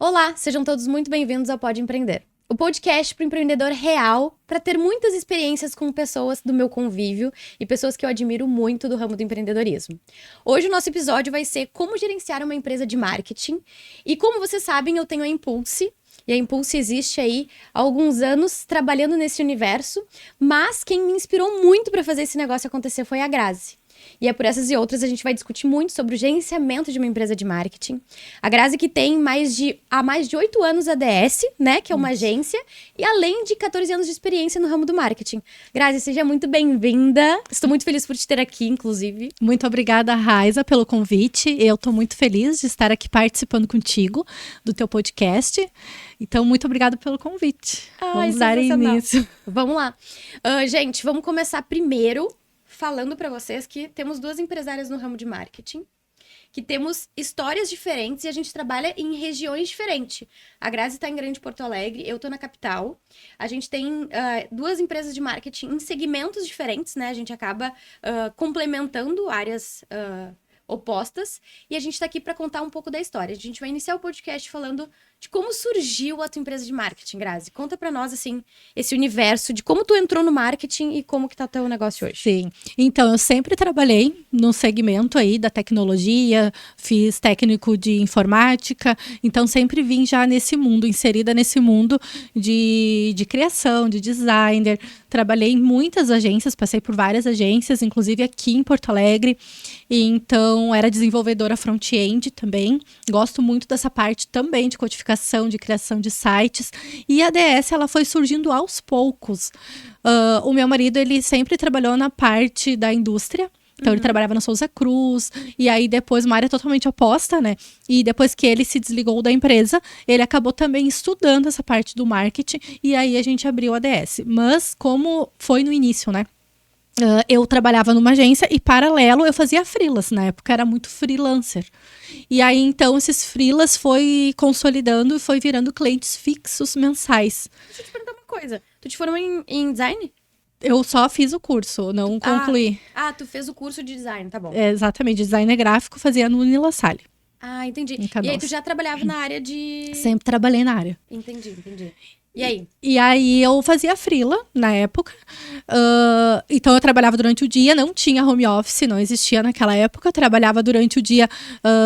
Olá, sejam todos muito bem-vindos ao Pode Empreender, o podcast para o empreendedor real, para ter muitas experiências com pessoas do meu convívio e pessoas que eu admiro muito do ramo do empreendedorismo. Hoje o nosso episódio vai ser como gerenciar uma empresa de marketing e como vocês sabem, eu tenho a Impulse. E a Impulse existe aí há alguns anos trabalhando nesse universo, mas quem me inspirou muito para fazer esse negócio acontecer foi a Grazi. E é por essas e outras a gente vai discutir muito sobre o gerenciamento de uma empresa de marketing. A Grazi que tem há mais de 8 anos a DS, né, que é uma agência, e além de 14 anos de experiência no ramo do marketing. Grazi, seja muito bem-vinda. Estou muito feliz por te ter aqui, inclusive. Muito obrigada, Raiza, pelo convite. Eu estou muito feliz de estar aqui participando contigo do teu podcast. Então, muito obrigada pelo convite. Vamos dar início. Vamos lá. Gente, vamos começar primeiro falando para vocês que temos 2 empresárias no ramo de marketing, que temos histórias diferentes e a gente trabalha em regiões diferentes. A Grazi está em Grande Porto Alegre, eu estou na capital. A gente tem 2 empresas de marketing em segmentos diferentes, né? A gente acaba complementando áreas opostas e a gente está aqui para contar um pouco da história. A gente vai iniciar o podcast falando de como surgiu a tua empresa de marketing, Grazi. Conta pra nós, assim, esse universo de como tu entrou no marketing e como que tá o teu negócio hoje. Sim. Então, eu sempre trabalhei no segmento aí da tecnologia, fiz técnico de informática, então sempre vim já nesse mundo, inserida nesse mundo de criação, de designer. Trabalhei em muitas agências, passei por várias agências, inclusive aqui em Porto Alegre. E então, era desenvolvedora front-end também. Gosto muito dessa parte também de codificação, de criação de sites, e a DS ela foi surgindo aos poucos. O meu marido ele sempre trabalhou na parte da indústria, então ele trabalhava na Souza Cruz, e aí depois uma área totalmente oposta, né? E depois que ele se desligou da empresa, ele acabou também estudando essa parte do marketing, e aí a gente abriu a DS. Mas como foi no início, né? Eu trabalhava numa agência e, paralelo, eu fazia freelas. Na época, era muito freelancer. E aí, então, esses freelas foi consolidando e foi virando clientes fixos mensais. Deixa eu te perguntar uma coisa. Tu te formou em design? Eu só fiz o curso, não concluí. Tu fez o curso de design, tá bom. Exatamente, designer gráfico fazia no Unila Salle. Entendi. E aí, tu já trabalhava na área de... Sempre trabalhei na área. Entendi. E aí? E aí eu fazia freela na época. Então eu trabalhava durante o dia, não tinha home office, não existia naquela época. Eu trabalhava durante o dia,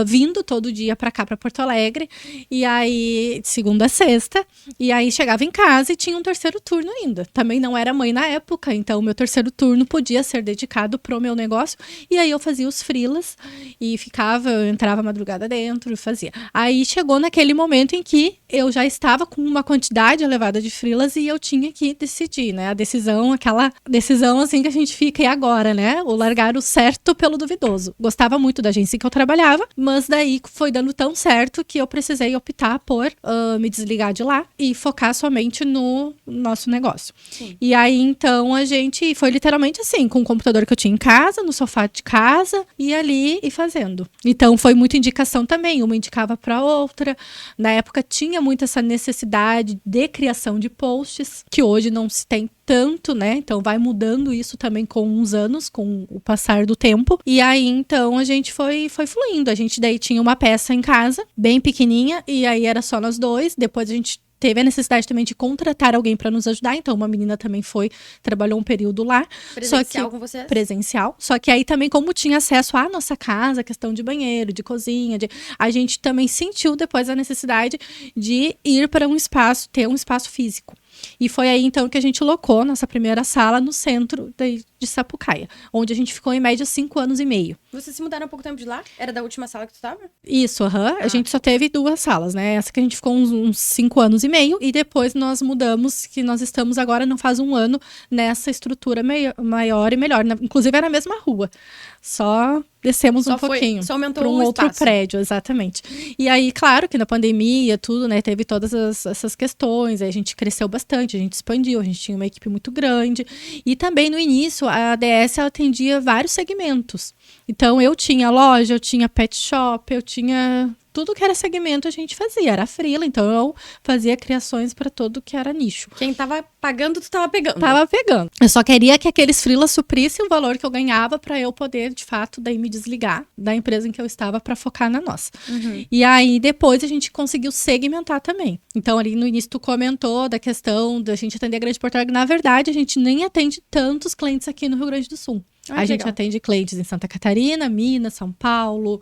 vindo todo dia pra cá, pra Porto Alegre. E aí, de segunda a sexta. E aí chegava em casa e tinha um terceiro turno ainda. Também não era mãe na época, então o meu terceiro turno podia ser dedicado pro meu negócio. E aí eu fazia os freelas e eu entrava madrugada dentro e fazia. Aí chegou naquele momento em que eu já estava com uma quantidade elevada de freelas e eu tinha que decidir, né? Aquela decisão assim que a gente fica, e agora, né? O largar o certo pelo duvidoso. Gostava muito da agência que eu trabalhava, mas daí foi dando tão certo que eu precisei optar por me desligar de lá e focar somente no nosso negócio. Sim. E aí, então, a gente foi literalmente assim, com o computador que eu tinha em casa, no sofá de casa, e ali e fazendo. Então, foi muita indicação também, uma indicava para outra. Na época, tinha muito essa necessidade de criação de posts, que hoje não se tem tanto, né? Então vai mudando isso também com uns anos, com o passar do tempo. E aí, então, a gente foi fluindo. A gente daí tinha uma peça em casa, bem pequenininha, e aí era só nós dois. Depois a gente teve a necessidade também de contratar alguém para nos ajudar. Então, uma menina também trabalhou um período lá. Presencial com vocês? Presencial. Só que aí também, como tinha acesso à nossa casa, questão de banheiro, de cozinha, a gente também sentiu depois a necessidade de ir para um espaço, ter um espaço físico. E foi aí, então, que a gente locou nossa primeira sala no centro de Sapucaia, onde a gente ficou, em média, 5 anos e meio. Vocês se mudaram há pouco tempo de lá? Era da última sala que tu estava? Isso, A gente só teve 2 salas, né? Essa que a gente ficou uns 5 anos e meio, e depois nós mudamos, que nós estamos agora, não faz um ano, nessa estrutura maior e melhor. Inclusive, era na mesma rua. Só descemos um pouquinho. Só aumentou para um outro espaço. prédio, exatamente. E aí, claro que na pandemia, tudo, né? Teve todas essas questões. Aí a gente cresceu bastante, a gente expandiu, a gente tinha uma equipe muito grande. E também no início, a ADS ela atendia vários segmentos. Então, eu tinha loja, eu tinha pet shop, eu tinha tudo que era segmento a gente fazia, era freela, então eu fazia criações para tudo que era nicho. Quem tava pagando, tu tava pegando. Tava pegando. Eu só queria que aqueles freelas suprissem o valor que eu ganhava para eu poder, de fato, daí me desligar da empresa em que eu estava para focar na nossa. E aí, depois, a gente conseguiu segmentar também. Então, ali no início, tu comentou da questão da gente atender a Grande Porto Alegre. Na verdade, a gente nem atende tantos clientes aqui no Rio Grande do Sul. A gente legal. atende clientes em Santa Catarina, Minas, São Paulo,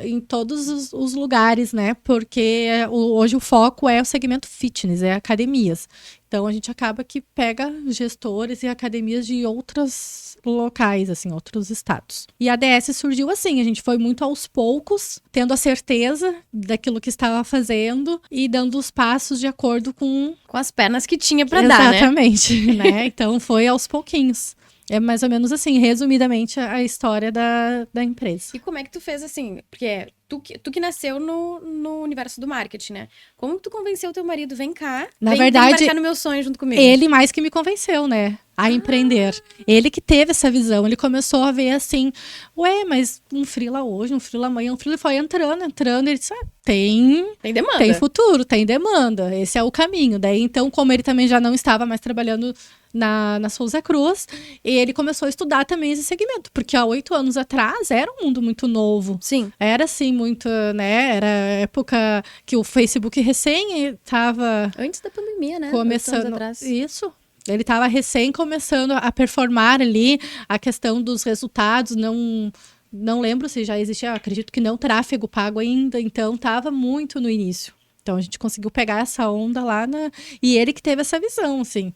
em todos os lugares, né? Porque hoje o foco é o segmento fitness, é academias. Então, a gente acaba que pega gestores e academias de outros locais, assim, outros estados. E a ADS surgiu assim, a gente foi muito aos poucos, tendo a certeza daquilo que estava fazendo e dando os passos de acordo com as pernas que tinha pra dar, né? Exatamente, né? Então, foi aos pouquinhos. É mais ou menos assim, resumidamente, a história da empresa. E como é que tu fez assim? Porque tu que nasceu no universo do marketing, né? Como que tu convenceu o teu marido? Vem cá, Na vem verdade, embarcar no meu sonho junto comigo. Ele mais que me convenceu, né? A empreender. Ele que teve essa visão. Ele começou a ver assim, ué, mas um freela hoje, um freela amanhã, um freela foi entrando. Ele disse, tem demanda. Tem futuro, tem demanda. Esse é o caminho. Daí, então, como ele também já não estava mais trabalhando na Souza Cruz, ele começou a estudar também esse segmento. Porque há 8 anos atrás era um mundo muito novo. Sim. Era assim, muito, né? Era a época que o Facebook recém estava... Antes da pandemia, né? Começando. 8 anos atrás. Isso. Ele estava recém começando a performar ali, a questão dos resultados, não lembro se já existia, acredito que não, tráfego pago ainda, então estava muito no início. Então a gente conseguiu pegar essa onda lá e ele que teve essa visão, assim,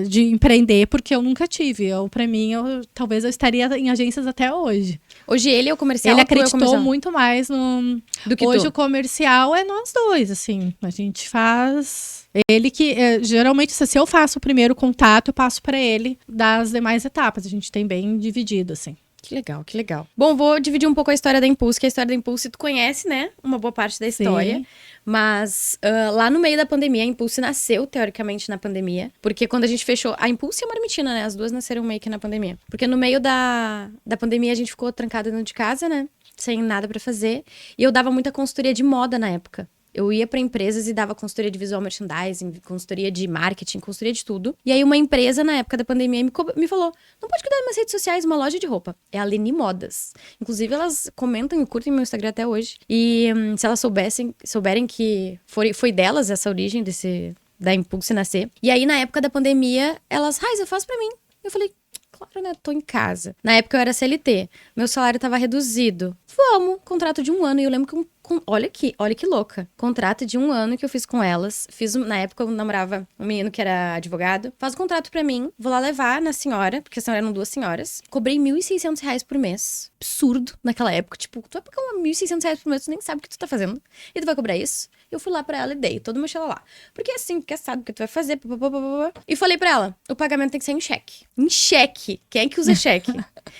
de empreender, porque eu nunca tive. Para mim, talvez eu estaria em agências até hoje. Hoje ele é o comercial? Ele acreditou muito mais do que hoje tu. O comercial é nós dois, assim, a gente faz... Ele que, geralmente, se eu faço o primeiro contato, eu passo para ele das demais etapas. A gente tem bem dividido, assim. Que legal, que legal. Bom, vou dividir um pouco a história da Impulse, que a história da Impulse tu conhece, né? Uma boa parte da história. Sim. Mas lá no meio da pandemia, a Impulse nasceu, teoricamente, na pandemia. Porque quando a gente fechou... A Impulse e a Marmitina, né? As duas nasceram meio que na pandemia. Porque no meio da pandemia, a gente ficou trancada dentro de casa, né? Sem nada pra fazer. E eu dava muita consultoria de moda na época. Eu ia pra empresas e dava consultoria de visual merchandising, consultoria de marketing, consultoria de tudo. E aí uma empresa, na época da pandemia, me falou, não pode cuidar das minhas redes sociais, uma loja de roupa. É a Leni Modas. Inclusive, elas comentam e curtem meu Instagram até hoje. E se elas souberem que foi delas essa origem da Impulse nascer. E aí, na época da pandemia, elas, Raiza, faz pra mim. Eu falei, claro, né? Tô em casa. Na época eu era CLT. Meu salário tava reduzido. Vamos, contrato de 1 ano. E eu lembro que olha que louca. Contrato de 1 ano que eu fiz com elas. Na época eu namorava um menino que era advogado. Faz o contrato pra mim. Vou lá levar na senhora, porque a senhora eram 2 senhoras. Cobrei R$1.600 por mês. Absurdo naquela época. Tipo, tu vai pagar R$1.600 por mês, tu nem sabe o que tu tá fazendo. E tu vai cobrar isso? Eu fui lá pra ela e dei todo o meu lá. Porque assim, porque sabe o que tu vai fazer. E falei pra ela, o pagamento tem que ser em cheque. Em cheque. Quem é que usa cheque?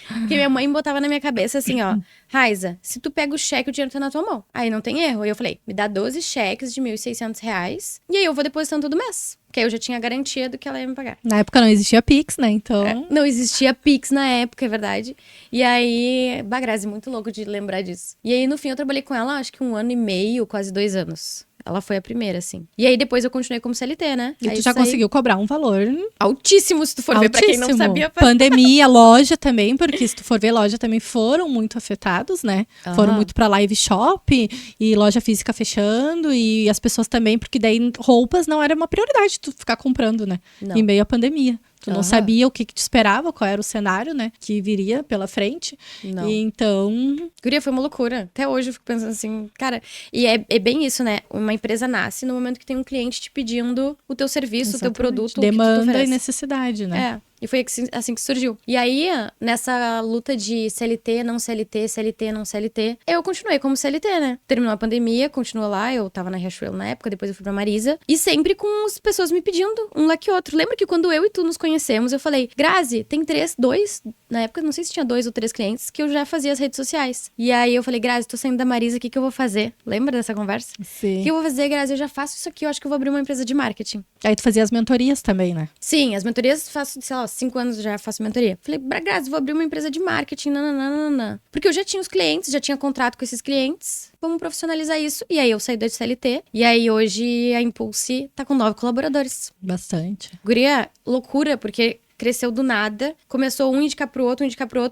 Porque minha mãe botava na minha cabeça assim, ó. Raiza, se tu pega o cheque, o dinheiro tá na tua mão. Aí não tem erro. Aí eu falei, me dá 12 cheques de R$1.600 e aí eu vou depositando todo mês. Que aí eu já tinha garantia do que ela ia me pagar. Na época não existia Pix, né? Então... Não existia Pix na época, é verdade. E aí, Grazi, muito louco de lembrar disso. E aí, no fim, eu trabalhei com ela, acho que 1 ano e meio, quase 2 anos. Ela foi a primeira, assim. E aí, depois eu continuei como CLT, né? E aí tu já conseguiu cobrar um valor altíssimo, se tu for ver, pra quem não sabia. Pandemia, loja também, porque se tu for ver, loja também foram muito afetados, né? Foram muito pra live shop e loja física fechando e as pessoas também, porque daí roupas não era uma prioridade tu ficar comprando, né? Não. Em meio à pandemia. Tu não sabia o que te esperava, qual era o cenário, né? Que viria pela frente. Não. E então... Guria, foi uma loucura. Até hoje eu fico pensando assim, cara... E é bem isso, né? Uma empresa nasce no momento que tem um cliente te pedindo o teu serviço, Exatamente. O teu produto, demanda o que tu e oferece. necessidade, né? E foi assim que surgiu. E aí, nessa luta de CLT, não CLT, CLT, não CLT, eu continuei como CLT, né? Terminou a pandemia, continuou lá, eu tava na Riachuelo na época, depois eu fui pra Marisa. E sempre com as pessoas me pedindo, um lá que outro. Lembra que quando eu e tu nos conhecemos, eu falei, Grazi, tem 2, na época não sei se tinha 2 ou 3 clientes, que eu já fazia as redes sociais. E aí eu falei, Grazi, tô saindo da Marisa, o que eu vou fazer? Lembra dessa conversa? Sim. O que eu vou fazer, Grazi? Eu já faço isso aqui, eu acho que eu vou abrir uma empresa de marketing. Aí tu fazia as mentorias também, né? Sim, as mentorias faço, sei lá, 5 anos já faço mentoria. Falei, Grazi, vou abrir uma empresa de marketing, nananana. Porque eu já tinha os clientes, já tinha contrato com esses clientes. Vamos profissionalizar isso. E aí eu saí da CLT. E aí hoje a Impulse tá com 9 colaboradores. Bastante. Guria, loucura, porque cresceu do nada, começou um indicar pro outro,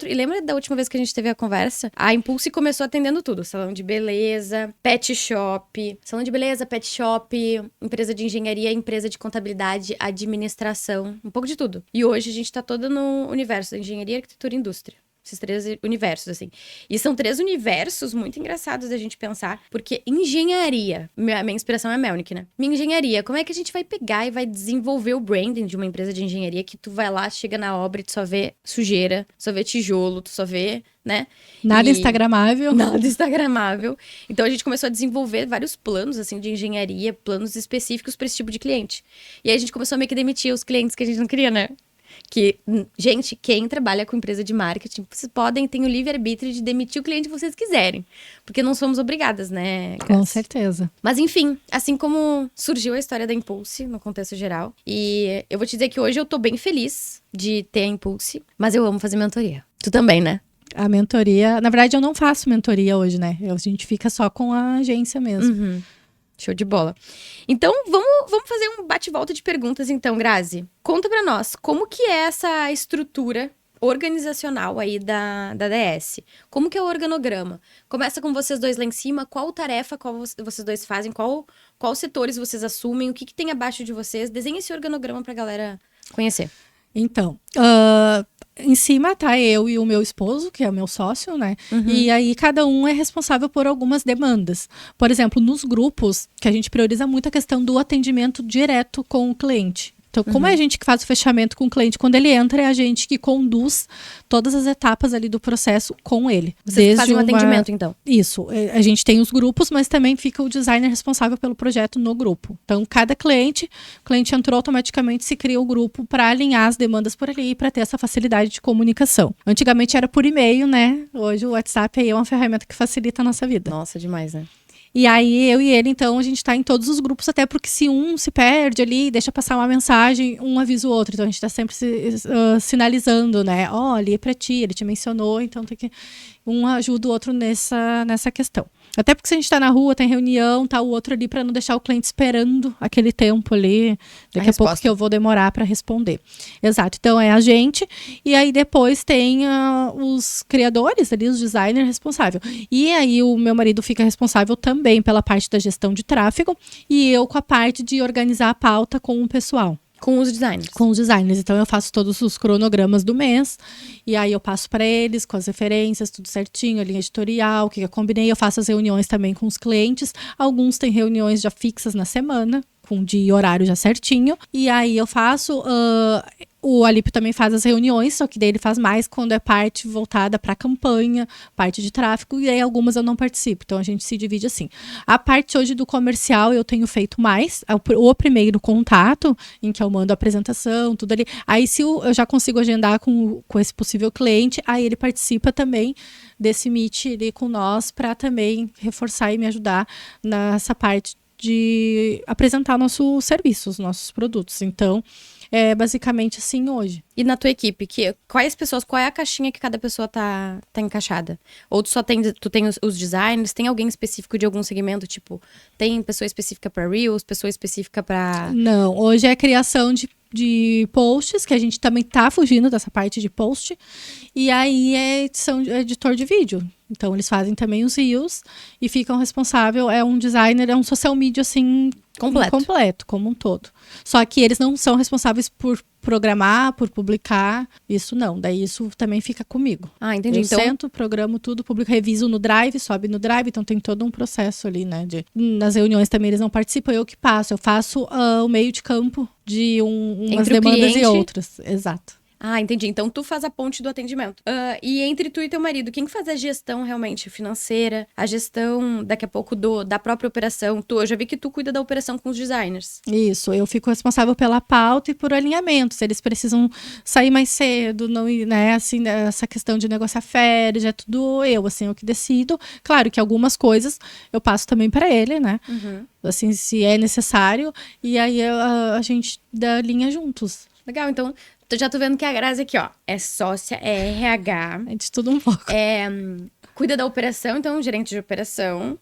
E lembra da última vez que a gente teve a conversa? A Impulse começou atendendo tudo. Salão de beleza, pet shop, empresa de engenharia, empresa de contabilidade, administração, um pouco de tudo. E hoje a gente tá toda no universo da engenharia, arquitetura e indústria. Esses 3 universos, assim. E são 3 universos muito engraçados da gente pensar, porque engenharia, minha inspiração é a Melnick, né? Minha engenharia, como é que a gente vai pegar e vai desenvolver o branding de uma empresa de engenharia que tu vai lá, chega na obra e tu só vê sujeira, só vê tijolo, tu só vê, né? Nada instagramável. Nada instagramável. Então a gente começou a desenvolver vários planos, assim, de engenharia, planos específicos para esse tipo de cliente. E aí a gente começou a meio que demitir os clientes que a gente não queria, né? Que, gente, quem trabalha com empresa de marketing, vocês podem ter o livre-arbítrio de demitir o cliente que vocês quiserem. Porque não somos obrigadas, né, Grazi? Com certeza. Mas enfim, assim como surgiu a história da Impulse, no contexto geral. E eu vou te dizer que hoje eu tô bem feliz de ter a Impulse, mas eu amo fazer mentoria. Tu também, né? A mentoria... Na verdade, eu não faço mentoria hoje, né? A gente fica só com a agência mesmo. Uhum. Show de bola. Então, vamos fazer um bate-volta de perguntas, então, Grazi. Conta pra nós, como que é essa estrutura organizacional aí da DS? Como que é o organograma? Começa com vocês dois lá em cima, qual tarefa vocês dois fazem, qual setores vocês assumem, o que tem abaixo de vocês? Desenha esse organograma pra galera conhecer. Então, em cima tá eu e o meu esposo, que é o meu sócio, né? Uhum. E aí cada um é responsável por algumas demandas. Por exemplo, nos grupos, que a gente prioriza muito a questão do atendimento direto com o cliente. Então, como é a gente que faz o fechamento com o cliente, quando ele entra, é a gente que conduz todas as etapas ali do processo com ele. Vocês fazem um atendimento, então? Isso. A gente tem os grupos, mas também fica o designer responsável pelo projeto no grupo. Então, cada cliente, o cliente entrou, automaticamente se cria o grupo para alinhar as demandas por ali, para ter essa facilidade de comunicação. Antigamente era por e-mail, né? Hoje o WhatsApp aí é uma ferramenta que facilita a nossa vida. Nossa, demais, né? E aí, eu e ele, então, a gente tá em todos os grupos, até porque se um se perde ali, deixa passar uma mensagem, um avisa o outro. Então, a gente tá sempre sinalizando, né? Ó, ali é pra ti, ele te mencionou, então tem que... Um ajuda o outro nessa questão. Até porque se a gente tá na rua, tem reunião, tá o outro ali para não deixar o cliente esperando aquele tempo ali. Daqui a pouco que eu vou demorar para responder. Exato. Então é a gente. E aí depois tem os criadores ali, os designers responsáveis. E aí o meu marido fica responsável também pela parte da gestão de tráfego. E eu com a parte de organizar a pauta com o pessoal. Com os designers. Com os designers. Então, eu faço todos os cronogramas do mês. E aí, eu passo para eles com as referências, tudo certinho, a linha editorial, o que eu combinei. Eu faço as reuniões também com os clientes. Alguns têm reuniões já fixas na semana, com dia e horário já certinho. E aí, eu faço... O Alípio também faz as reuniões, só que daí ele faz mais quando é parte voltada para a campanha, parte de tráfego, e aí algumas eu não participo. Então, a gente se divide assim. A parte hoje do comercial eu tenho feito mais. O primeiro contato, em que eu mando a apresentação, tudo ali. Aí, se eu já consigo agendar com esse possível cliente, aí ele participa também desse meet ali com nós, para também reforçar e me ajudar nessa parte de apresentar nossos serviços, nossos produtos. Então, é basicamente assim hoje. E na tua equipe, quais pessoas, qual é a caixinha que cada pessoa tá encaixada? Ou tu tem os designers, tem alguém específico de algum segmento? Tipo, tem pessoa específica para Reels, pessoa específica para... Não, hoje é a criação de posts, que a gente também tá fugindo dessa parte de post. E aí é editor de vídeo. Então, eles fazem também os reels e ficam responsável, é um designer, é um social media, assim, completo, como um todo. Só que eles não são responsáveis por programar, por publicar, isso não. Daí isso também fica comigo. Ah, entendi. Eu sento, programo tudo, publico, reviso no Drive, sobe no Drive, então tem todo um processo ali, né? Nas reuniões também eles não participam, eu que passo. Eu faço o meio de campo de umas demandas e outras. Exato. Ah, entendi. Então, tu faz a ponte do atendimento. E entre tu e teu marido, quem faz a gestão realmente financeira? A gestão, daqui a pouco, da própria operação? Eu já vi que tu cuida da operação com os designers. Isso, eu fico responsável pela pauta e por alinhamento. Se eles precisam sair mais cedo, não, né, assim, essa questão de negociar férias, é tudo eu, assim, eu que decido. Claro que algumas coisas eu passo também para ele, né? Uhum. Assim, se é necessário. E aí a gente dá linha juntos. Legal, então... Já tô vendo que a Grazi aqui, ó, é sócia, é RH, É de tudo um pouco. cuida da operação, então gerente de operação,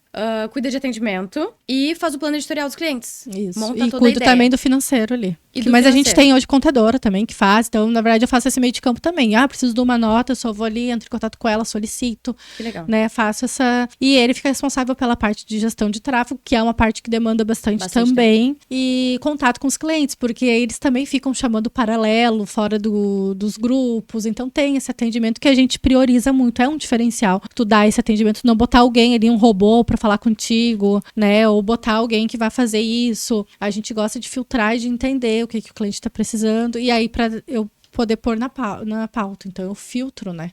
cuida de atendimento e faz o plano editorial dos clientes. Isso. Monta E toda a cuido ideia. também do financeiro ali. E do Mas a gente financeiro. tem hoje contadora também que faz. Então, na verdade, eu faço esse meio de campo também. Preciso de uma nota, eu só vou ali, entro em contato com ela, solicito. Que legal. Né, faço essa... E ele fica responsável pela parte de gestão de tráfego, que é uma parte que demanda bastante também. E contato com os clientes, porque eles também ficam chamando paralelo, fora dos grupos. Então, tem esse atendimento que a gente prioriza muito. É um diferencial. Tu dá esse atendimento, não botar alguém ali, um robô pra falar contigo, né? Ou botar alguém que vai fazer isso. A gente gosta de filtrar e de entender o que o cliente tá precisando. E aí, pra eu poder pôr na pauta. Então, eu filtro, né?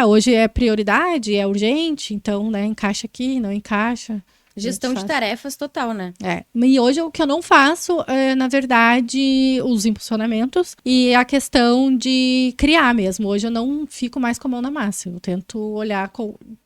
Hoje é prioridade, é urgente, então, né, encaixa aqui, não encaixa. Gestão de tarefas total, né? E hoje o que eu não faço é, na verdade, os impulsionamentos e a questão de criar mesmo. Hoje eu não fico mais com a mão na massa. Eu tento olhar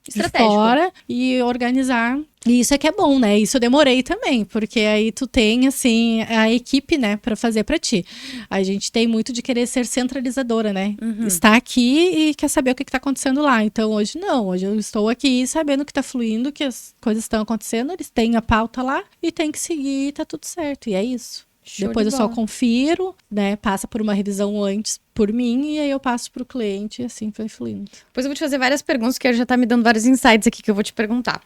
de fora e organizar. E isso é que é bom, né? Isso eu demorei também, porque aí tu tem, assim, a equipe, né, pra fazer pra ti. A gente tem muito de querer ser centralizadora, né? Está aqui e quer saber o que tá acontecendo lá. Então, hoje não. Hoje eu estou aqui sabendo que tá fluindo, que as coisas estão acontecendo, eles têm a pauta lá e tem que seguir e tá tudo certo. E é isso. Depois eu só confiro, né? Passa por uma revisão antes por mim e aí eu passo pro cliente e assim foi fluindo. Depois eu vou te fazer várias perguntas, que já tá me dando vários insights aqui que eu vou te perguntar.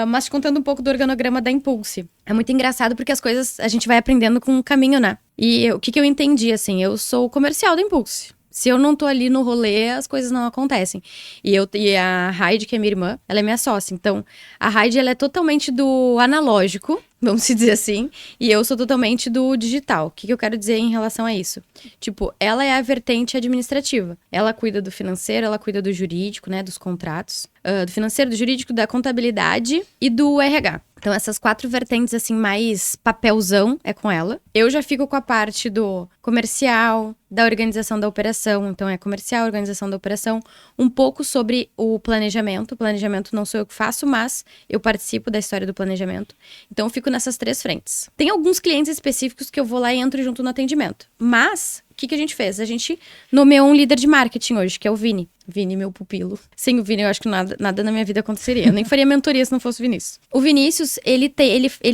Mas te contando um pouco do organograma da Impulse. É muito engraçado porque as coisas a gente vai aprendendo com o caminho, né? E o que eu entendi, assim, eu sou o comercial da Impulse. Se eu não tô ali no rolê, as coisas não acontecem. E a Heidi, que é minha irmã, ela é minha sócia. Então, a Heidi, ela é totalmente do analógico, vamos dizer assim. E eu sou totalmente do digital. O que eu quero dizer em relação a isso? Tipo, ela é a vertente administrativa. Ela cuida do financeiro, ela cuida do jurídico, né? Dos contratos. Do financeiro, do jurídico, da contabilidade e do RH. Então, essas 4 vertentes, assim, mais papelzão é com ela. Eu já fico com a parte do comercial, da organização da operação. Então, é comercial, organização da operação. Um pouco sobre o planejamento. O planejamento não sou eu que faço, mas eu participo da história do planejamento. Então, eu fico nessas 3 frentes. Tem alguns clientes específicos que eu vou lá e entro junto no atendimento. Mas, o que a gente fez? A gente nomeou um líder de marketing hoje, que é o Vini. Vini, meu pupilo. Sem o Vini, eu acho que nada na minha vida aconteceria. Eu nem faria mentoria se não fosse o Vinícius. O Vinícius, ele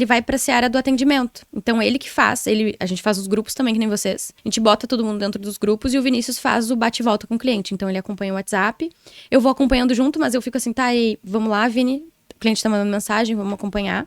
vai pra seara do atendimento. Então, ele que faz. A gente faz os grupos também, que nem vocês. A gente bota todo mundo dentro dos grupos e o Vinícius faz o bate-volta com o cliente. Então, ele acompanha o WhatsApp. Eu vou acompanhando junto, mas eu fico assim, tá, aí, vamos lá, Vini. O cliente tá mandando mensagem, vamos acompanhar.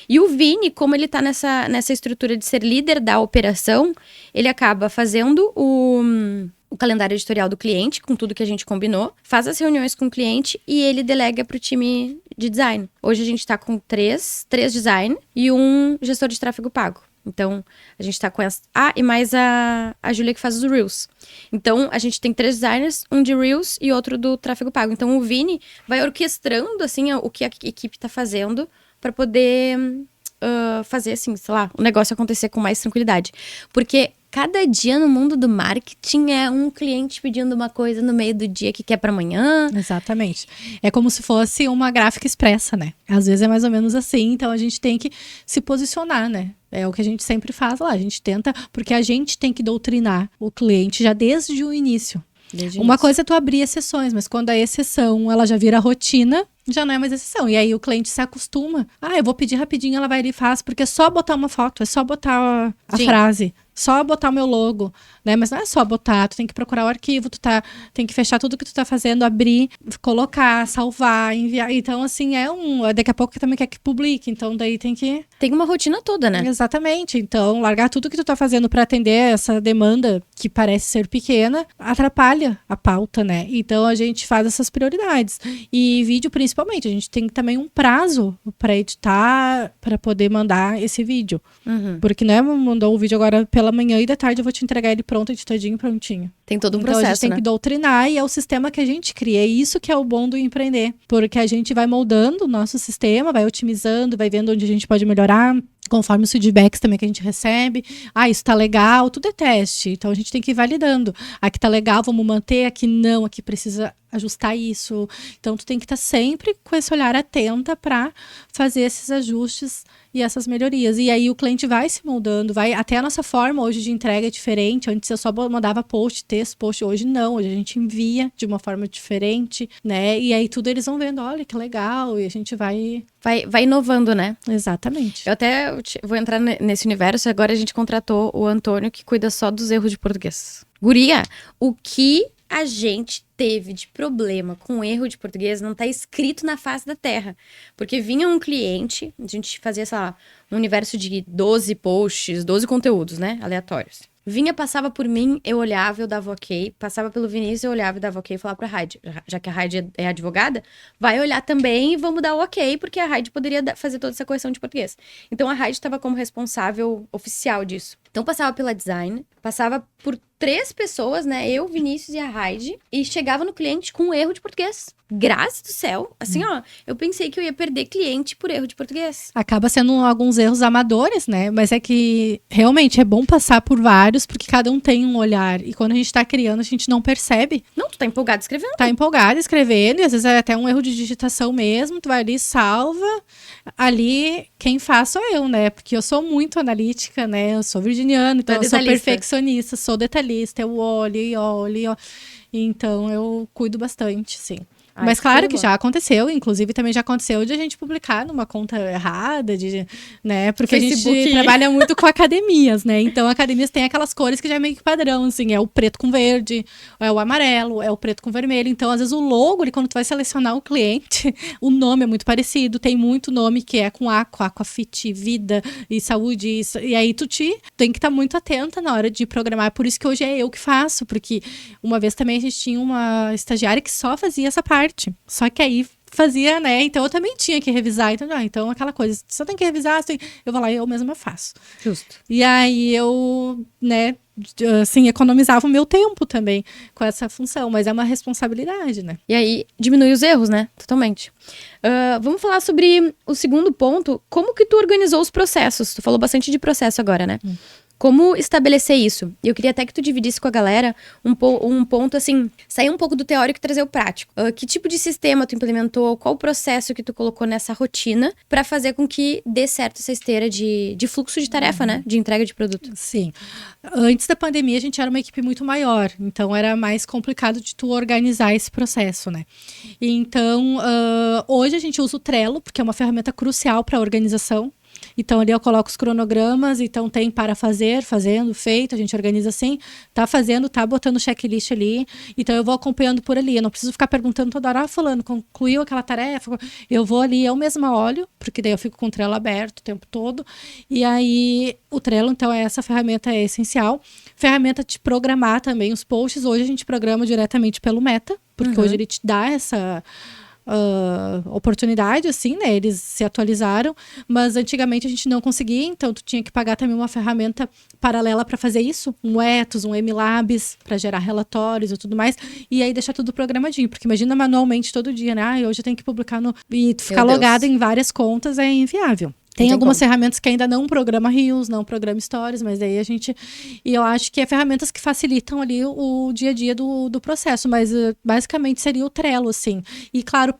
E o Vini, como ele tá nessa estrutura de ser líder da operação, ele acaba fazendo o calendário editorial do cliente, com tudo que a gente combinou, faz as reuniões com o cliente e ele delega pro time de design. Hoje a gente tá com 3 design e 1 gestor de tráfego pago. Então, a gente tá com essa... e mais a Júlia que faz os Reels. Então, a gente tem 3 designers, um de Reels e outro do tráfego pago. Então, o Vini vai orquestrando, assim, o que a equipe tá fazendo pra poder fazer, assim, sei lá, o negócio acontecer com mais tranquilidade. Porque cada dia no mundo do marketing é um cliente pedindo uma coisa no meio do dia que quer pra amanhã. Exatamente. É como se fosse uma gráfica expressa, né? Às vezes é mais ou menos assim, então a gente tem que se posicionar, né? É o que a gente sempre faz lá, a gente tenta, porque a gente tem que doutrinar o cliente já desde o início. Uma coisa é tu abrir exceções, mas quando a exceção ela já vira rotina, já não é mais exceção. E aí o cliente se acostuma. Eu vou pedir rapidinho, ela vai ali e faz, porque é só botar uma foto, é só botar a frase, só botar o meu logo, né? Mas não é só botar, tu tem que procurar o arquivo, tem que fechar tudo que tu tá fazendo, abrir, colocar, salvar, enviar. Então, assim, daqui a pouco também quer que publique, então daí tem que... Tem uma rotina toda, né? Exatamente. Então, largar tudo que tu tá fazendo pra atender essa demanda que parece ser pequena, atrapalha a pauta, né? Então, a gente faz essas prioridades. E vídeo, principalmente, a gente tem também um prazo pra editar, pra poder mandar esse vídeo. Porque, né, mandou o vídeo agora pela manhã e da tarde eu vou te entregar ele pronto, editadinho, prontinho. Tem todo um então, processo, a gente tem que doutrinar e é o sistema que a gente cria. É isso que é o bom do empreender. Porque a gente vai moldando o nosso sistema, vai otimizando, vai vendo onde a gente pode melhorar, conforme os feedbacks também que a gente recebe. Isso tá legal, tudo é teste. Então, a gente tem que ir validando. Aqui tá legal, vamos manter, aqui não, aqui precisa ajustar isso. Então, tu tem que estar sempre com esse olhar atenta para fazer esses ajustes e essas melhorias. E aí o cliente vai se moldando, até a nossa forma hoje de entrega é diferente. Antes eu só mandava texto, post. Hoje não, hoje a gente envia de uma forma diferente, né? E aí tudo eles vão vendo, olha que legal, e a gente vai inovando, né? Exatamente. Eu até vou entrar nesse universo. Agora a gente contratou o Antônio, que cuida só dos erros de português. Guria, o que a gente teve de problema com erro de português não tá escrito na face da terra. Porque vinha um cliente, a gente fazia, sei lá, um universo de 12 posts, 12 conteúdos, né? Aleatórios. Vinha, passava por mim, eu olhava, eu dava ok. Passava pelo Vinícius, eu olhava e dava ok. E falava pra Raide, já que a Raide é advogada, vai olhar também e vamos dar o ok, porque a Raide poderia fazer toda essa correção de português. Então a Raide estava como responsável oficial disso. Então passava pela design, passava por 3 pessoas, né? Eu, Vinícius e a Raide, e chegava no cliente com um erro de português. Graças do céu. Assim, ó, eu pensei que eu ia perder cliente por erro de português. Acaba sendo alguns erros amadores, né? Mas é que realmente é bom passar por vários, porque cada um tem um olhar. E quando a gente tá criando, a gente não percebe. Não, tu tá empolgado escrevendo. Tá empolgado escrevendo, e às vezes é até um erro de digitação mesmo. Tu vai ali, salva. Ali, quem faz sou eu, né? Porque eu sou muito analítica, né? Eu sou virginiana, então eu sou perfeccionista, sou detalhista. Eu olho e olho e olho. Então, eu cuido bastante, sim. Ai, mas claro que já aconteceu, inclusive também já aconteceu de a gente publicar numa conta errada, né? Porque Facebook. A gente trabalha muito com academias, né? Então, academias têm aquelas cores que já é meio que padrão, assim, é o preto com verde, é o amarelo, é o preto com vermelho. Então, às vezes o logo, quando tu vai selecionar o cliente, o nome é muito parecido, tem muito nome que é com Aquafit, Vida e Saúde, e aí tu tem que estar muito atenta na hora de programar. Por isso que hoje é eu que faço, porque uma vez também a gente tinha uma estagiária que só fazia essa parte. Só que aí fazia, né? Então eu também tinha que revisar. Então aquela coisa, se eu tenho que revisar, assim, eu vou lá e eu mesma faço. Justo. E aí eu, né, assim, economizava o meu tempo também com essa função, mas é uma responsabilidade, né? E aí diminui os erros, né? Totalmente. Vamos falar sobre o segundo ponto, como que tu organizou os processos? Tu falou bastante de processo agora, né? Como estabelecer isso? E eu queria até que tu dividisse com a galera um ponto, assim, sair um pouco do teórico e trazer o prático. Que tipo de sistema tu implementou? Qual o processo que tu colocou nessa rotina para fazer com que dê certo essa esteira de fluxo de tarefa, né? De entrega de produto. Sim. Antes da pandemia, a gente era uma equipe muito maior. Então, era mais complicado de tu organizar esse processo, né? Então, hoje a gente usa o Trello, porque é uma ferramenta crucial para a organização. Então, ali eu coloco os cronogramas, então tem para fazer, fazendo, feito, a gente organiza assim, tá fazendo, tá botando checklist ali, então eu vou acompanhando por ali, eu não preciso ficar perguntando toda hora, fulano, concluiu aquela tarefa? Eu vou ali, eu mesma olho, porque daí eu fico com o Trello aberto o tempo todo, e aí o Trello, então, essa ferramenta é essencial. Ferramenta de programar também os posts, hoje a gente programa diretamente pelo Meta, porque hoje ele te dá essa oportunidade, assim, né? Eles se atualizaram, mas antigamente a gente não conseguia, então tu tinha que pagar também uma ferramenta paralela para fazer isso, um Ethos, um MLabs, para gerar relatórios e tudo mais, e aí deixar tudo programadinho, porque imagina manualmente todo dia, né? Hoje eu tenho que publicar e tu ficar logado em várias contas é inviável. Tem algumas ferramentas que ainda não programa Reels, não programa Stories, mas daí e eu acho que é ferramentas que facilitam ali o dia a dia do processo, mas basicamente seria o Trello, assim. E claro,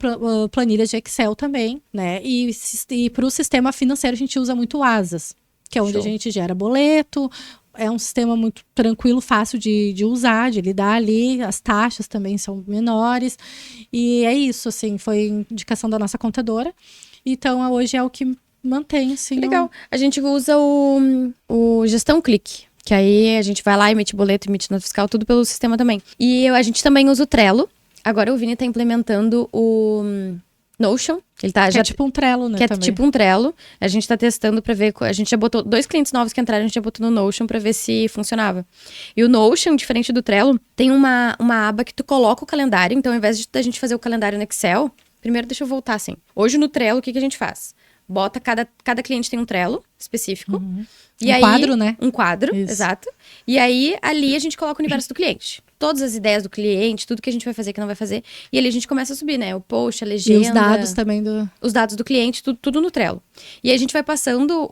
planilhas de Excel também, né? E para o sistema financeiro a gente usa muito o Asas, que é onde a gente gera boleto. É um sistema muito tranquilo, fácil de usar, de lidar ali. As taxas também são menores. E é isso, assim, foi indicação da nossa contadora. Então, hoje é o que mantém, sim. Legal. A gente usa o Gestão Clique, que aí a gente vai lá, emite boleto, emite nota fiscal, tudo pelo sistema também. E a gente também usa o Trello. Agora o Vini tá implementando o Notion. Ele tá, que é tipo um Trello, né? Que é também. tipo um Trello. A gente tá testando pra ver. A gente já botou 2 clientes novos que entraram, a gente já botou no Notion pra ver se funcionava. E o Notion, diferente do Trello, tem uma aba que tu coloca o calendário. Então, ao invés da gente fazer o calendário no Excel, primeiro deixa eu voltar assim. Hoje no Trello, o que a gente faz? bota, cada cliente tem um Trello específico. E Um aí, quadro, né? Um quadro, Isso. exato. E aí, ali a gente coloca o universo do cliente. Todas as ideias do cliente, tudo que a gente vai fazer, que não vai fazer. E ali a gente começa a subir, né? O post, a legenda. E os dados também Os dados do cliente, tudo no Trello. E aí a gente vai passando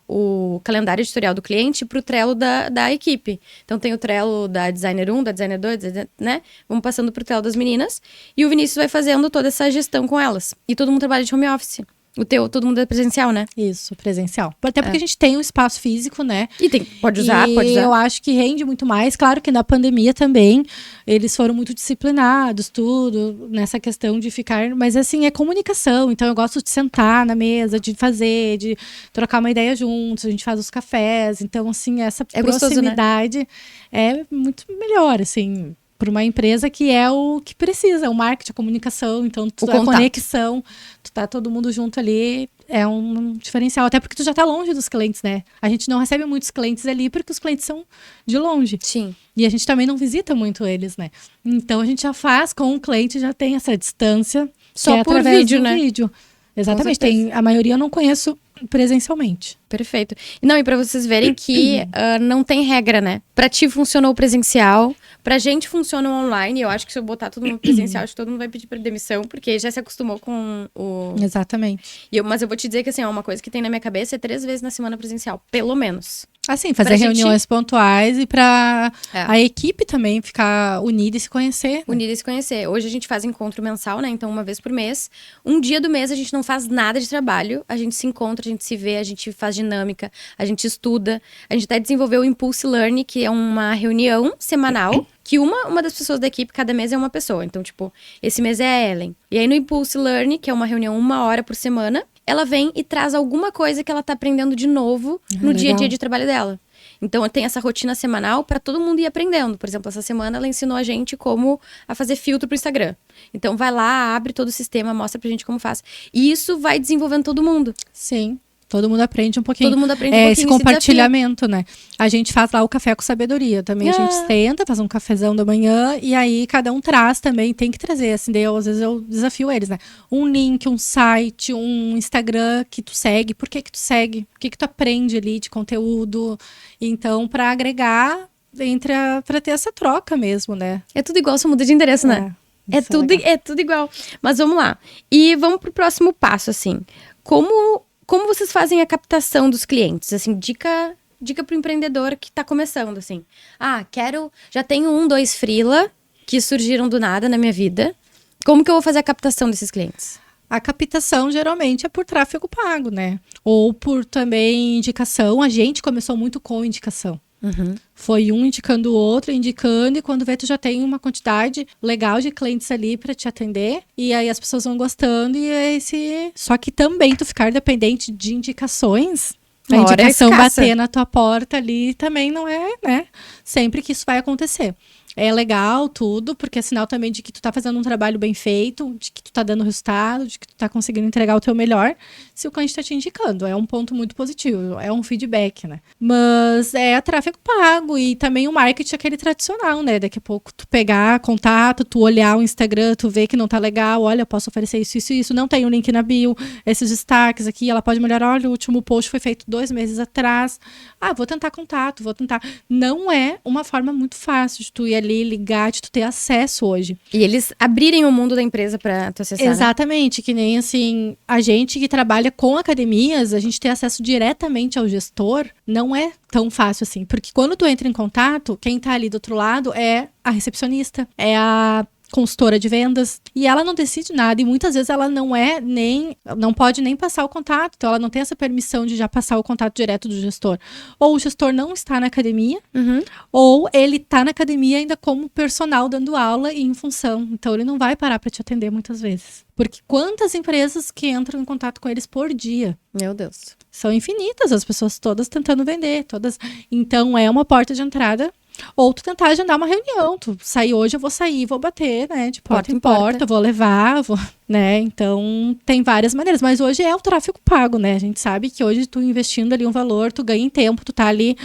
o calendário editorial do cliente pro Trello da equipe. Então tem o Trello da designer 1, da designer 2, né? Vamos passando pro Trello das meninas. E o Vinícius vai fazendo toda essa gestão com elas. E todo mundo trabalha de home office. Todo mundo é presencial, né? Isso, presencial. Até porque a gente tem um espaço físico, né? E pode usar. Eu acho que rende muito mais. Claro que na pandemia também, eles foram muito disciplinados, tudo, nessa questão de ficar... Mas, assim, é comunicação. Então, eu gosto de sentar na mesa, de fazer, de trocar uma ideia juntos. A gente faz os cafés. Então, assim, essa proximidade gostoso, né? É muito melhor, assim... Para uma empresa que é o que precisa, o marketing, a comunicação, então a conexão, tu tá todo mundo junto ali, é um diferencial. Até porque tu já tá longe dos clientes, né? A gente não recebe muitos clientes ali porque os clientes são de longe. Sim. E a gente também não visita muito eles, né? Então a gente já faz com o cliente, já tem essa distância. Só por vídeo, né? Vídeo. Exatamente. A maioria eu não conheço presencialmente. Perfeito. Não, e pra vocês verem que não tem regra, né? Pra ti funcionou o presencial, pra gente funciona o online. Eu acho que se eu botar todo mundo presencial, acho que todo mundo vai pedir pra demissão, porque já se acostumou com o... Exatamente. Mas eu vou te dizer que, assim, uma coisa que tem na minha cabeça é 3 vezes na semana presencial, pelo menos. Assim, fazer reuniões pontuais e pra a equipe também ficar unida e se conhecer. Unida e se conhecer. Hoje a gente faz encontro mensal, né? Então, uma vez por mês. Um dia do mês a gente não faz nada de trabalho. A gente se encontra, a gente se vê, a gente faz dinâmica, a gente estuda. A gente até desenvolveu o Impulse Learn, que é uma reunião semanal, que uma das pessoas da equipe, cada mês é uma pessoa. Então, tipo, esse mês é a Ellen. E aí no Impulse Learn, que é uma reunião 1 hora por semana, ela vem e traz alguma coisa que ela tá aprendendo de novo no dia a dia de trabalho dela. Então, tem essa rotina semanal para todo mundo ir aprendendo. Por exemplo, essa semana ela ensinou a gente como a fazer filtro pro Instagram. Então, vai lá, abre todo o sistema, mostra pra gente como faz. E isso vai desenvolvendo todo mundo. Sim. Todo mundo aprende um pouquinho. Todo mundo aprende um pouquinho. Esse compartilhamento, né? A gente faz lá o café com sabedoria. Também a gente senta, faz um cafezão da manhã e aí cada um traz também. Tem que trazer, assim, às vezes eu desafio eles, né? Um link, um site, um Instagram que tu segue. Por que tu segue? O que tu aprende ali de conteúdo? Então, para agregar, para ter essa troca mesmo, né? É tudo igual, só muda de endereço, né? É tudo igual. Mas vamos lá. E vamos pro próximo passo, assim. Como vocês fazem a captação dos clientes? Assim, dica pro empreendedor que tá começando, assim. Já tenho 2 freela que surgiram do nada na minha vida. Como que eu vou fazer a captação desses clientes? A captação geralmente é por tráfego pago, né? Ou por também indicação. A gente começou muito com indicação. Foi um indicando o outro, indicando, e quando vê, tu já tem uma quantidade legal de clientes ali para te atender, e aí as pessoas vão gostando, só que também tu ficar dependente de indicações, a indicação bater na tua porta ali também não é, né? Sempre que isso vai acontecer. É legal tudo, porque é sinal também de que tu tá fazendo um trabalho bem feito, de que tu tá dando resultado, de que tu tá conseguindo entregar o teu melhor, se o cliente tá te indicando. É um ponto muito positivo, é um feedback, né? Mas é tráfego pago e também o marketing aquele tradicional, né? Daqui a pouco tu pegar contato, tu olhar o Instagram, tu vê que não tá legal, olha, eu posso oferecer isso, não tem o link na bio, esses destaques aqui, ela pode melhorar, olha, o último post foi feito 2 meses atrás. Vou tentar contato, vou tentar. Não é uma forma muito fácil de tu ir ali, ligar, de tu ter acesso hoje. E eles abrirem o mundo da empresa pra tu acessar, exatamente, né? Que nem assim, a gente que trabalha com academias, a gente ter acesso diretamente ao gestor, não é tão fácil assim. Porque quando tu entra em contato, quem tá ali do outro lado é a recepcionista, é a consultora de vendas, e ela não decide nada, e muitas vezes ela não pode nem passar o contato, então ela não tem essa permissão de já passar o contato direto do gestor. Ou o gestor não está na academia, ou ele está na academia ainda como personal dando aula e em função, então ele não vai parar para te atender muitas vezes. Porque quantas empresas que entram em contato com eles por dia? Meu Deus. São infinitas, as pessoas todas tentando vender, todas. Então é uma porta de entrada Ou tu tentar agendar uma reunião. Tu sair hoje, eu vou sair, vou bater, né? De porta em porta, vou levar, né? Então, tem várias maneiras. Mas hoje é o tráfego pago, né? A gente sabe que hoje tu investindo ali um valor, tu ganha em tempo, tu tá ali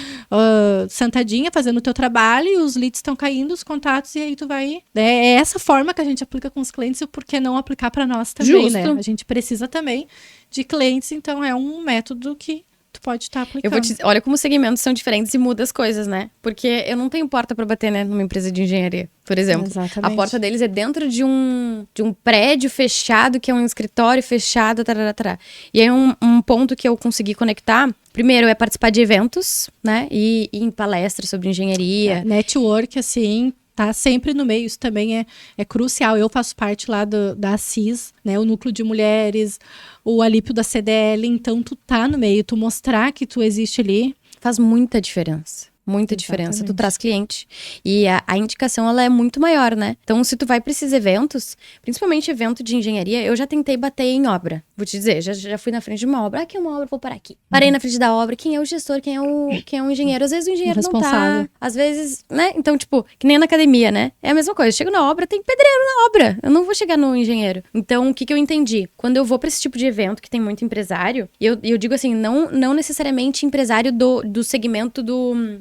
sentadinha, fazendo o teu trabalho, e os leads estão caindo, os contatos, e aí tu vai... É essa forma que a gente aplica com os clientes, e por que não aplicar para nós também, Justo. né? A gente precisa também de clientes, então é um método que tu pode estar aplicando. Eu vou te dizer, olha como os segmentos são diferentes e muda as coisas, né? Porque eu não tenho porta para bater, né, numa empresa de engenharia, por exemplo. Exatamente. A porta deles é dentro de um prédio fechado, que é um escritório fechado, tarará. E aí um ponto que eu consegui conectar, primeiro é participar de eventos, né? E ir em palestras sobre engenharia. Network, assim, tá sempre no meio, isso também é crucial. Eu faço parte lá da CIS, né, o Núcleo de Mulheres, o Alípio da CDL, então tu tá no meio, tu mostrar que tu existe ali. Faz muita diferença. Muita diferença. Tu traz cliente. E a indicação, ela é muito maior, né? Então, se tu vai para esses eventos, principalmente evento de engenharia, eu já tentei bater em obra. Vou te dizer, já fui na frente de uma obra. Aqui é uma obra, vou parar aqui. Parei na frente da obra. Quem é o gestor? Quem é o engenheiro? Às vezes o engenheiro não tá. Às vezes, né? Então, tipo, que nem na academia, né? É a mesma coisa. Eu chego na obra, tem pedreiro na obra. Eu não vou chegar no engenheiro. Então, o que eu entendi? Quando eu vou para esse tipo de evento, que tem muito empresário, e eu digo assim, não necessariamente empresário do segmento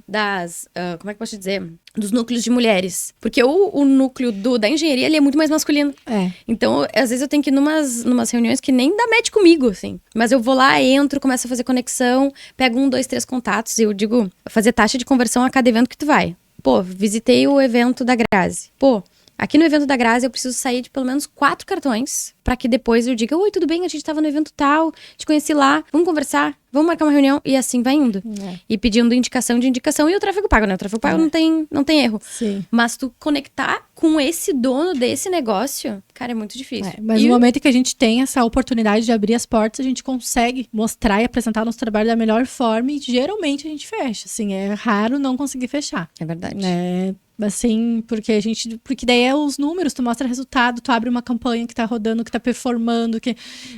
das... como é que eu posso dizer? Dos núcleos de mulheres. Porque o núcleo da engenharia, ele é muito mais masculino. Então, às vezes eu tenho que ir numas reuniões que nem dá match comigo, assim. Mas eu vou lá, entro, começo a fazer conexão, pego 1, 2, 3 contatos, e eu digo, fazer taxa de conversão a cada evento que tu vai. Pô, visitei o evento da Grazi. Pô, aqui no evento da Grazi eu preciso sair de pelo menos 4 cartões, pra que depois eu diga, oi, tudo bem? A gente tava no evento tal, te conheci lá, vamos conversar? Vamos marcar uma reunião, e assim vai indo. E pedindo indicação de indicação, e o tráfego pago, né? O tráfego pago não tem erro. Sim. Mas tu conectar com esse dono desse negócio, cara, é muito difícil. Mas no momento que a gente tem essa oportunidade de abrir as portas, a gente consegue mostrar e apresentar nosso trabalho da melhor forma, e geralmente a gente fecha, assim, é raro não conseguir fechar. É verdade. Assim, porque daí é os números, tu mostra resultado, tu abre uma campanha que tá rodando, que tá performando,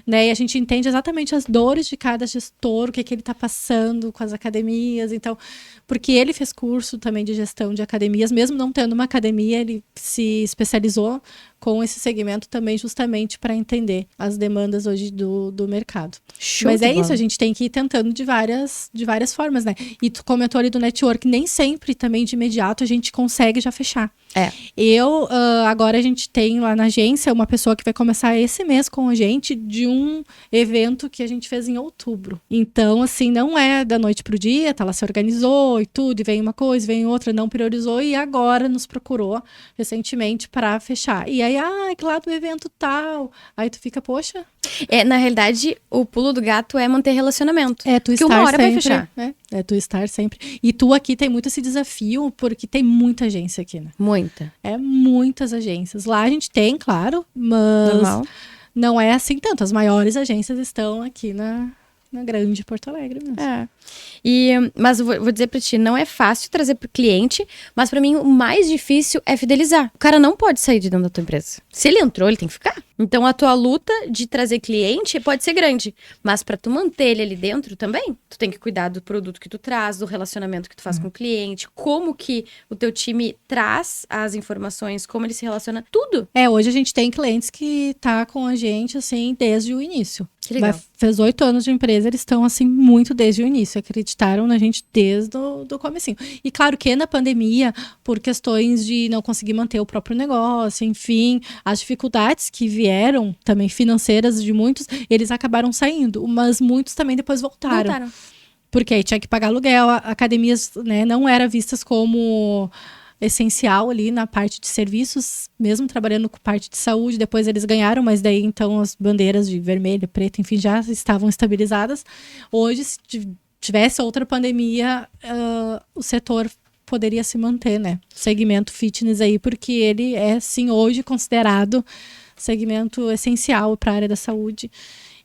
né, e a gente entende exatamente as dores de cada gestor, o que ele tá passando com as academias, então, porque ele fez curso também de gestão de academias, mesmo não tendo uma academia, ele se especializou com esse segmento também, justamente para entender as demandas hoje do mercado. Mas é isso, a gente tem que ir tentando de várias formas, né? E tu comentou ali do network, nem sempre também de imediato a gente consegue já fechar. Agora a gente tem lá na agência uma pessoa que vai começar esse mês com a gente de um evento que a gente fez em outubro. Então, assim, não é da noite pro dia, ela se organizou e tudo, e vem uma coisa, vem outra, não priorizou, e agora nos procurou recentemente para fechar. E aí, claro, do evento tal. Aí tu fica, poxa. Na realidade, o pulo do gato é manter relacionamento. Tu estar uma hora sempre, vai fechar. É tu estar sempre. E tu aqui tem muito esse desafio, porque tem muita agência aqui, né? Muita. Muitas agências. Lá a gente tem, claro, mas normal. Não é assim tanto. As maiores agências estão aqui na grande Porto Alegre mesmo. Mas eu vou dizer pra ti, não é fácil trazer pro cliente, mas pra mim o mais difícil é fidelizar. O cara não pode sair de dentro da tua empresa. Se ele entrou, ele tem que ficar. Então a tua luta de trazer cliente pode ser grande, mas pra tu manter ele ali dentro também, tu tem que cuidar do produto que tu traz, do relacionamento que tu faz com o cliente, como que o teu time traz as informações, como ele se relaciona, tudo. Hoje a gente tem clientes que tá com a gente, assim, desde o início. Que legal. Fez 8 anos de empresa, eles estão, assim, muito desde o início. Acreditaram na gente desde o comecinho. E claro que na pandemia, por questões de não conseguir manter o próprio negócio, enfim, as dificuldades que vieram, também financeiras de muitos, eles acabaram saindo. Mas muitos também depois voltaram. Porque aí tinha que pagar aluguel, academias, né, não eram vistas como essencial ali na parte de serviços, mesmo trabalhando com parte de saúde, depois eles ganharam, mas daí então as bandeiras de vermelho, preto, enfim, já estavam estabilizadas. Hoje, se tivesse outra pandemia, o setor poderia se manter, né? O segmento fitness aí, porque ele é, sim, hoje considerado segmento essencial para a área da saúde.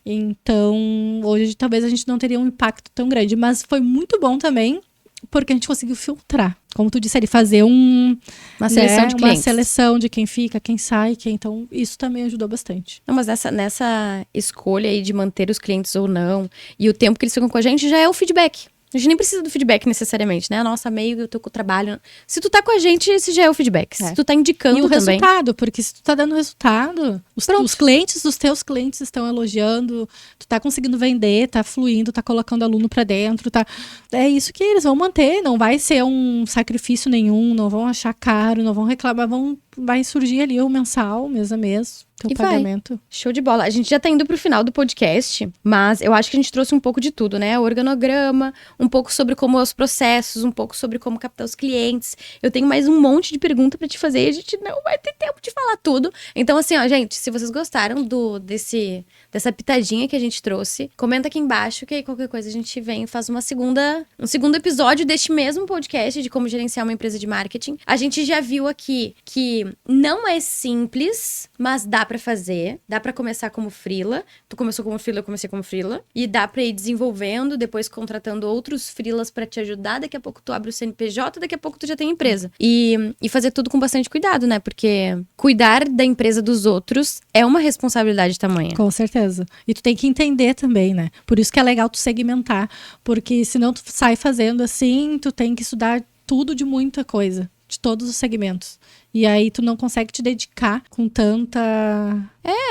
Então, hoje talvez a gente não teria um impacto tão grande, mas foi muito bom também, porque a gente conseguiu filtrar. Como tu disse ali, fazer uma seleção de clientes. Uma seleção de quem fica, quem sai, então isso também ajudou bastante. Não, mas nessa escolha aí de manter os clientes ou não, e o tempo que eles ficam com a gente, já é o feedback. A gente nem precisa do feedback necessariamente, né? Nossa, meio eu tô com o trabalho. Se tu tá com a gente, esse já é o feedback. Se tu tá indicando e o também. resultado, porque se tu tá dando resultado, os clientes, os teus clientes estão elogiando, tu tá conseguindo vender, tá fluindo, tá colocando aluno pra dentro, tá... É isso que eles vão manter, não vai ser um sacrifício nenhum, não vão achar caro, não vão reclamar, vai surgir ali o mensal, mês a mês, teu pagamento. Show de bola. A gente já tá indo pro final do podcast, mas eu acho que a gente trouxe um pouco de tudo, né? O organograma, um pouco sobre como é os processos, um pouco sobre como captar os clientes. Eu tenho mais um monte de pergunta pra te fazer e a gente não vai ter tempo de falar tudo. Então, assim, ó, gente, se vocês gostaram dessa pitadinha que a gente trouxe, comenta aqui embaixo que aí qualquer coisa a gente vem e faz um segundo episódio deste mesmo podcast de como gerenciar uma empresa de marketing. A gente já viu aqui que não é simples, mas dá pra fazer. Dá pra começar como freela. Tu começou como freela, eu comecei como freela. E dá pra ir desenvolvendo, depois contratando outros freelas pra te ajudar. Daqui a pouco tu abre o CNPJ, daqui a pouco tu já tem empresa. E fazer tudo com bastante cuidado, né? Porque cuidar da empresa dos outros é uma responsabilidade tamanha. Com certeza. E tu tem que entender também, né? Por isso que é legal tu segmentar. Porque senão tu sai fazendo assim, tu tem que estudar tudo de muita coisa. De todos os segmentos. E aí tu não consegue te dedicar com tanta...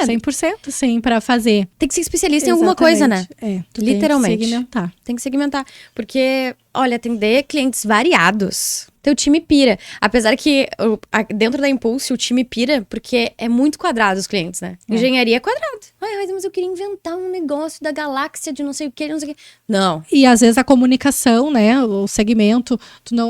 100%, sim, pra fazer. Tem que ser especialista em alguma coisa, né? Tu literalmente. Tem que segmentar. Tem que segmentar. Porque, olha, atender clientes variados. Teu time pira. Apesar que dentro da Impulse o time pira porque é muito quadrado os clientes, né? Engenharia é quadrado. Ai, mas eu queria inventar um negócio da galáxia de não sei o que, não sei o que. Não. E às vezes a comunicação, né? O segmento,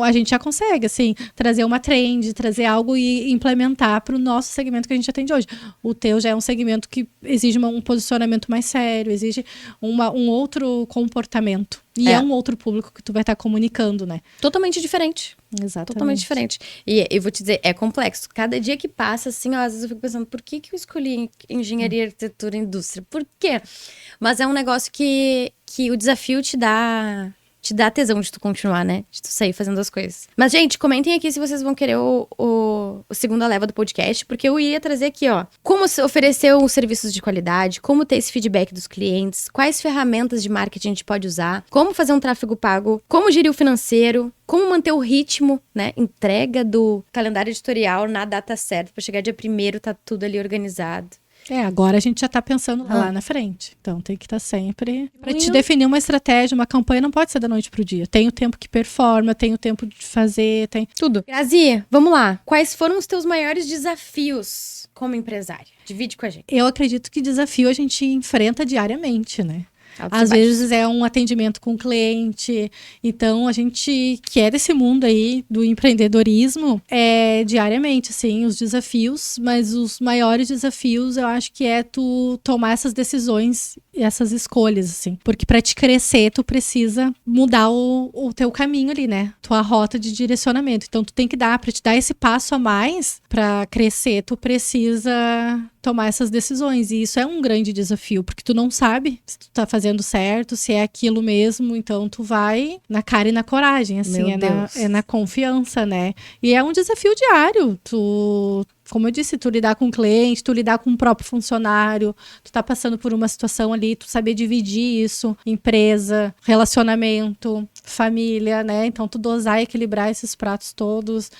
a gente já consegue, assim, trazer uma trend, trazer algo e implementar pro nosso segmento que a gente atende hoje. O teu já é um segmento que exige um posicionamento mais sério, exige um outro comportamento. E é um outro público que tu vai estar comunicando, né? Totalmente diferente. Exatamente. Totalmente diferente. E eu vou te dizer, é complexo. Cada dia que passa, assim, ó, às vezes eu fico pensando, por que eu escolhi engenharia, arquitetura e indústria? Por quê? Mas é um negócio que o desafio te dá tesão de tu continuar, né? De tu sair fazendo as coisas. Mas, gente, comentem aqui se vocês vão querer o segunda leva do podcast, porque eu ia trazer aqui, ó, como oferecer os serviços de qualidade, como ter esse feedback dos clientes, quais ferramentas de marketing a gente pode usar, como fazer um tráfego pago, como gerir o financeiro, como manter o ritmo, né? Entrega do calendário editorial na data certa, pra chegar dia 1º, tá tudo ali organizado. Agora a gente já tá pensando lá na frente. Então tem que estar sempre... Pra te definir uma estratégia, uma campanha não pode ser da noite pro dia. Tem o tempo que performa, tem o tempo de fazer, tem... Tudo. Grazi, vamos lá. Quais foram os teus maiores desafios como empresária? Divide com a gente. Eu acredito que desafio a gente enfrenta diariamente, né? Às vezes é um atendimento com o cliente. Então, a gente que é desse mundo aí do empreendedorismo, diariamente, assim, os desafios. Mas os maiores desafios, eu acho que é tu tomar essas decisões e essas escolhas, assim. Porque para te crescer, tu precisa mudar o teu caminho ali, né? Tua rota de direcionamento. Então, tu tem que para te dar esse passo a mais para crescer, tu precisa tomar essas decisões. E isso é um grande desafio, porque tu não sabe se tu tá fazendo certo, se é aquilo mesmo. Então, tu vai na cara e na coragem, assim. É na confiança, né? E é um desafio diário. Como eu disse, tu lidar com o cliente, tu lidar com o próprio funcionário, tu tá passando por uma situação ali, tu saber dividir isso, empresa, relacionamento, família, né? Então, tu dosar e equilibrar esses pratos todos.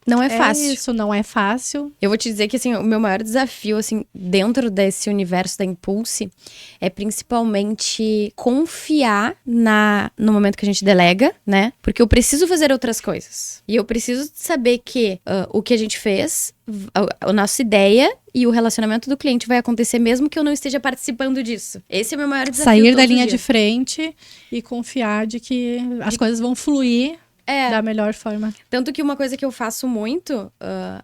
Não é fácil. Isso, não é fácil. Eu vou te dizer que, assim, o meu maior desafio, assim, dentro desse universo da Impulse é principalmente confiar no momento que a gente delega, né? Porque eu preciso fazer outras coisas. E eu preciso saber que o que a gente fez, a nossa ideia e o relacionamento do cliente vai acontecer mesmo que eu não esteja participando disso. Esse é o meu maior desafio. Sair da linha de frente e confiar de que as coisas vão fluir da melhor forma. Tanto que uma coisa que eu faço muito,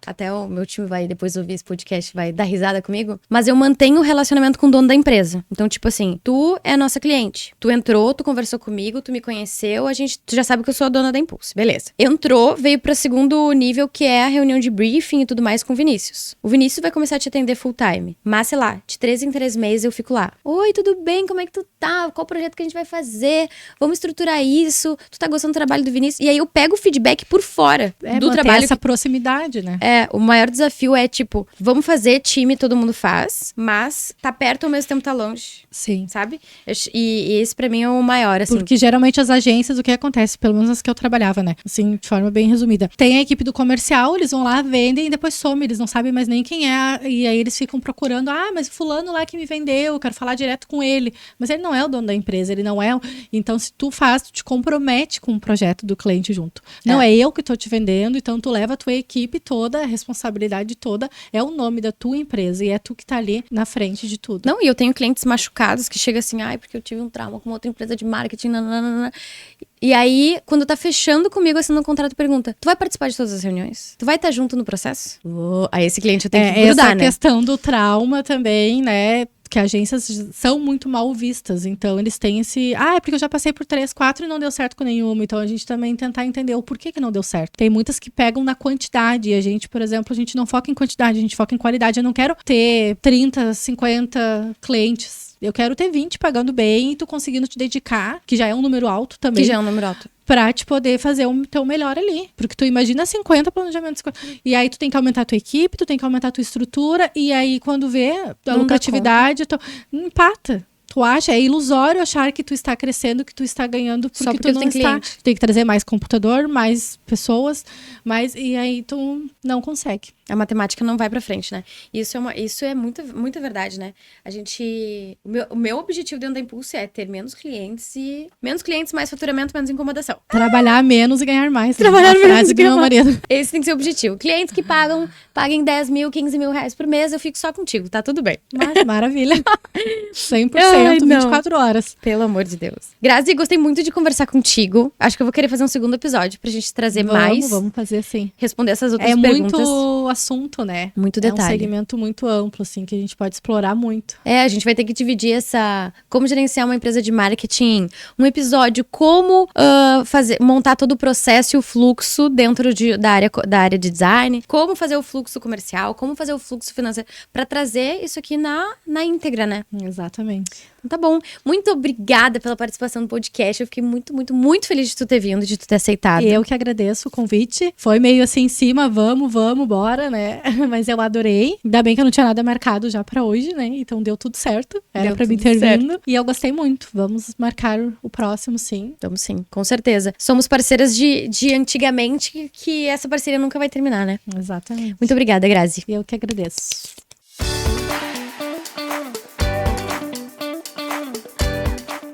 até o meu time vai depois ouvir esse podcast, vai dar risada comigo, mas eu mantenho o relacionamento com o dono da empresa. Então, tipo assim, tu é nossa cliente. Tu entrou, tu conversou comigo, tu me conheceu, tu já sabe que eu sou a dona da Impulse. Beleza. Entrou, veio pra segundo nível, que é a reunião de briefing e tudo mais com o Vinícius. O Vinícius vai começar a te atender full time. Mas, sei lá, de 3 em 3 meses eu fico lá. Oi, tudo bem? Como é que tu tá? Qual projeto que a gente vai fazer? Vamos estruturar isso? Tu tá gostando do trabalho do Vinícius? E aí eu pego o feedback por fora do manter trabalho. essa proximidade, né? O maior desafio é, tipo, vamos fazer time, todo mundo faz, mas tá perto ao mesmo tempo tá longe, Sim. sabe? E esse pra mim é o maior, assim. Porque geralmente as agências, o que acontece, pelo menos as que eu trabalhava, né? Assim, de forma bem resumida. Tem a equipe do comercial, eles vão lá, vendem e depois somem, eles não sabem mais nem quem é. E aí eles ficam procurando, mas fulano lá que me vendeu, eu quero falar direto com ele. Mas ele não é o dono da empresa, ele não é. Então, se tu faz, tu te compromete com o projeto do cliente junto. Não é eu que tô te vendendo, então tu leva a tua equipe toda, a responsabilidade toda, é o nome da tua empresa e é tu que tá ali na frente de tudo. Não, e eu tenho clientes machucados que chegam assim, porque eu tive um trauma com outra empresa de marketing, nananana. E aí, quando tá fechando comigo, assinando um contrato, pergunta, tu vai participar de todas as reuniões? Tu vai estar junto no processo? Aí esse cliente eu tenho que grudar, essa né? questão do trauma também, né? Que agências são muito mal vistas, então eles têm esse... é porque eu já passei por 3, 4 e não deu certo com nenhuma, então a gente também tentar entender o porquê que não deu certo. Tem muitas que pegam na quantidade, e a gente, por exemplo, a gente não foca em quantidade, a gente foca em qualidade. Eu não quero ter 30, 50 clientes, eu quero ter 20 pagando bem e tu conseguindo te dedicar, que já é um número alto também. Que já é um número alto. Pra te poder fazer o teu melhor ali. Porque tu imagina 50 planejamentos. E aí tu tem que aumentar a tua equipe, tu tem que aumentar a tua estrutura. E aí quando vê a lucratividade, empata. Tu acha, é ilusório achar que tu está crescendo, que tu está ganhando Só porque porque tu não tem está. cliente. Tu tem que trazer mais computador, mais pessoas, e aí tu não consegue. A matemática não vai pra frente, né? Isso é muita verdade, né? O meu objetivo dentro da Impulse é ter menos clientes, mais faturamento, menos incomodação. Trabalhar menos e ganhar mais. Trabalhar menos frase e do meu ganhar marido. Esse tem que ser o objetivo. Clientes que paguem 10 mil, 15 mil reais por mês, eu fico só contigo, tá tudo bem. Mas, maravilha. 100%, Ai, não. 24 horas. Pelo amor de Deus. Grazi, gostei muito de conversar contigo. Acho que eu vou querer fazer um segundo episódio pra gente trazer mais. Vamos fazer sim. Responder essas outras É perguntas. muito assunto, né? Muito É um detalhe. segmento muito amplo, assim, que a gente pode explorar muito. A gente vai ter que dividir como gerenciar uma empresa de marketing, um episódio como montar todo o processo e o fluxo dentro da área de design, como fazer o fluxo comercial, como fazer o fluxo financeiro, pra trazer isso aqui na íntegra, né? Exatamente. Então tá bom. Muito obrigada pela participação no podcast. Eu fiquei muito, muito, muito feliz de tu ter vindo, de tu ter aceitado. Eu que agradeço o convite. Foi meio assim em cima, vamos, bora, né? Mas eu adorei. Ainda bem que eu não tinha nada marcado já pra hoje, né? Então deu tudo certo. Era pra mim ter vindo. E eu gostei muito. Vamos marcar o próximo, sim. Vamos sim, com certeza. Somos parceiras de antigamente, que essa parceria nunca vai terminar, né? Exatamente. Muito obrigada, Grazi. Eu que agradeço.